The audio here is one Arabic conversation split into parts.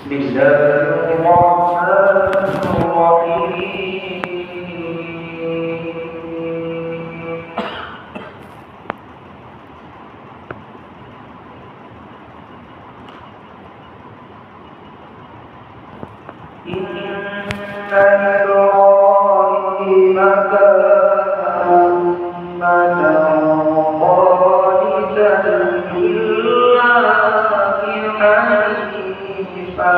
بسم الله الرحمن الرحيم إن إبراهيم كان أمة قانتا لله حنيفا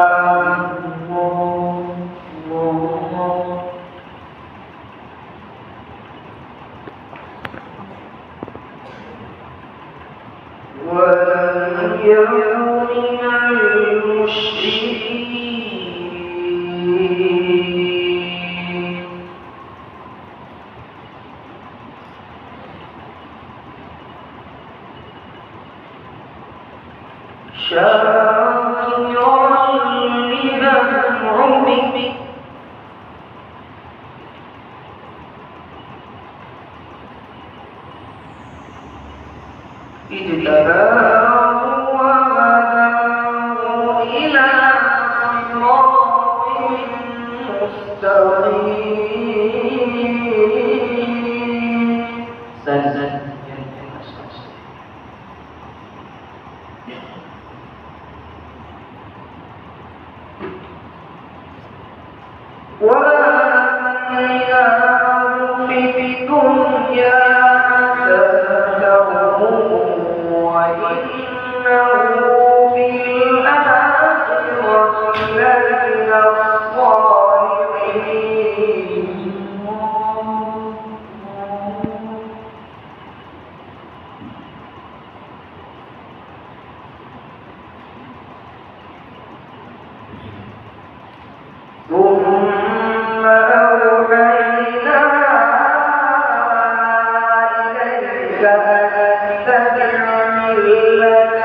ولم يكن من المشركين شاكرا لأنعمه اجتباه وهداه إلى صراط مستقيم وآتيناه في الدنيا حسنة وإنه في الآخرة لمن الصالحين ثم أوحينا إليك أن اتبع ملة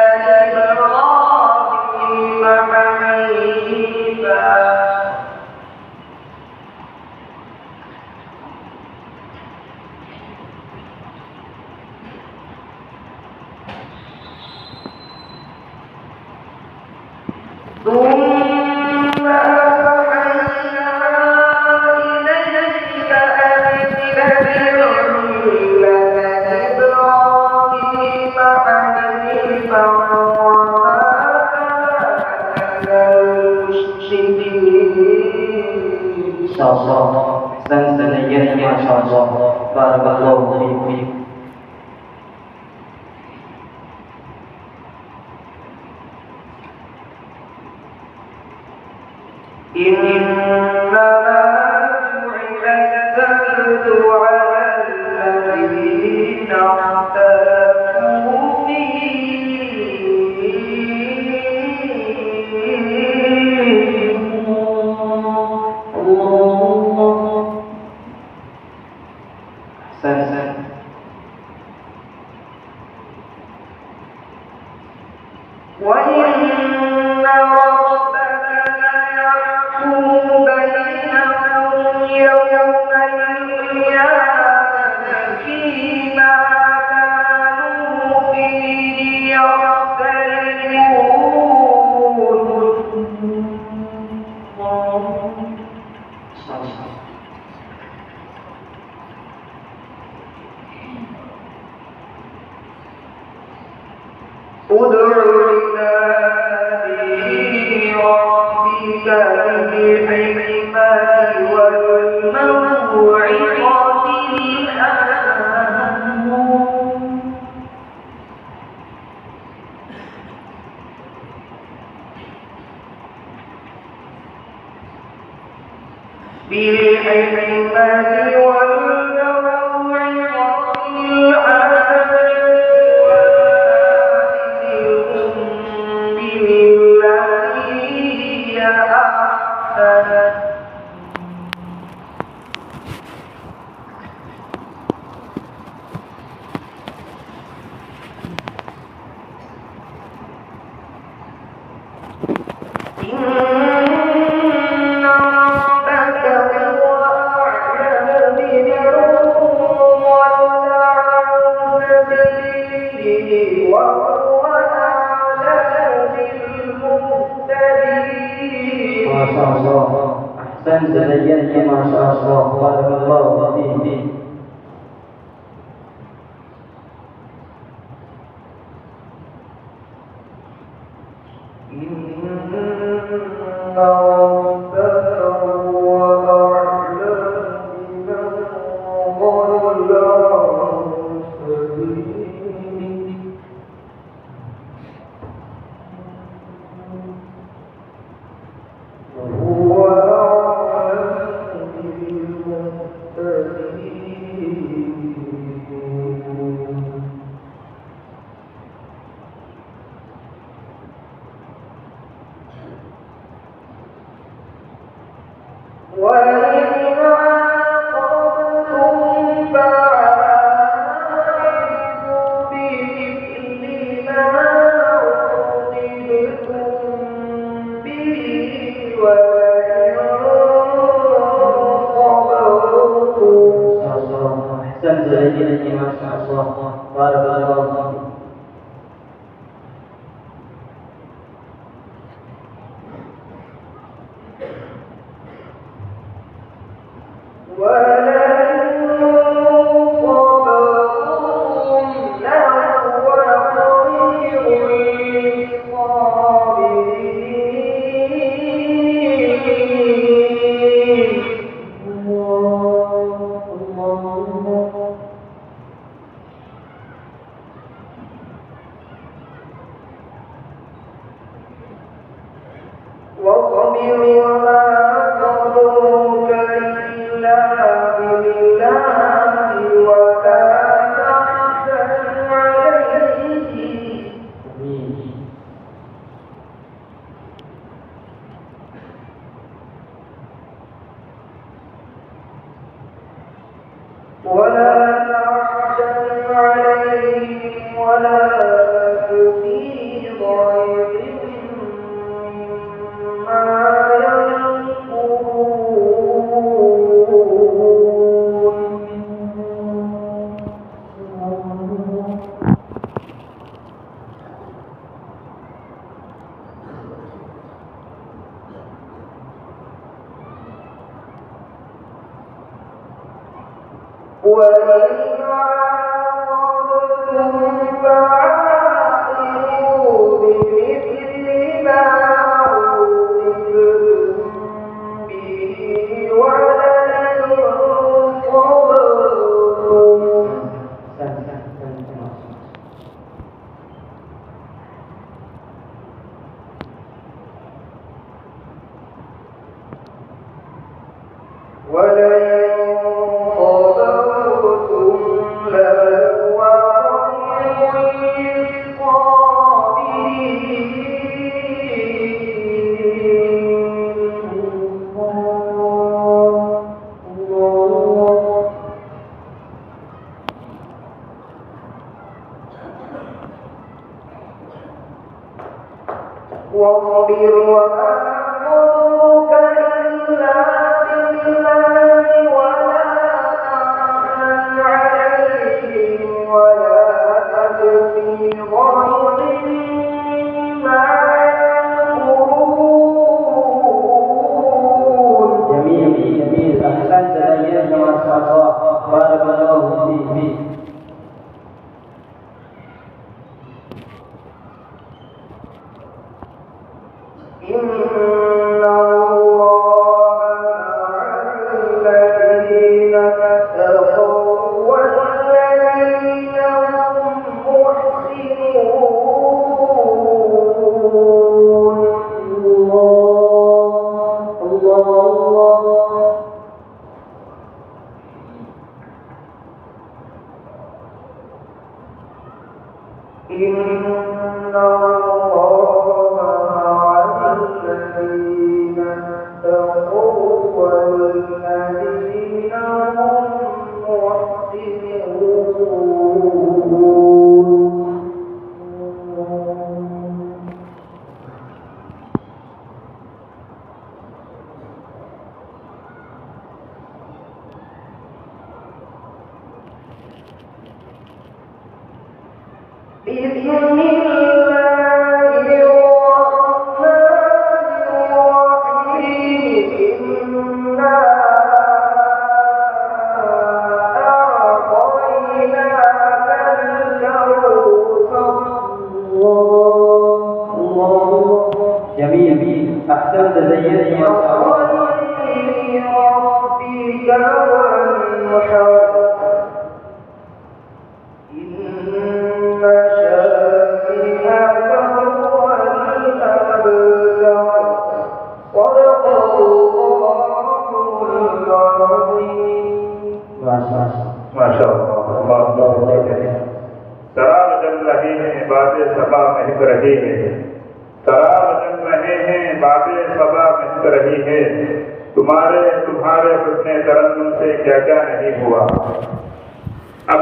إبراهيم حنيفا ثم أوحينا إليك أن اتبع ملة إبراهيم حنيفا وما كان من المشركين. ما شاء الله سنسنية ما شاء الله بارك الله فيك. إنما جعل السبت على الذين اختلفوا فيه سن وإن ربك ليحكم بينهم يوم القيامة فيما كانوا فيه يختلفون. ادع إلى سبيل ربك بالحكمة والموعظة الحسنة إن ربك هو أعلم بمن ضل عن سبيله وهو أعلم بالمهتدين. شاء الله. أحسنت زينت ما شاء الله. بارك الله فيك. ما شاء الله. بارك الله فيك. بسم الله الرحمن الرحيم جميل أحسنت زيني ما شاء الله ربك وانحر إن شانئك هو الأبتر صدق الله العظيم माशाअल्लाह शराब जल रही है बातें सबा महक रही है शराब जल रहे हैं बातें सबा महक रही है तुम्हारे हुस्ने तरन्नुम से क्या क्या नहीं हुआ अब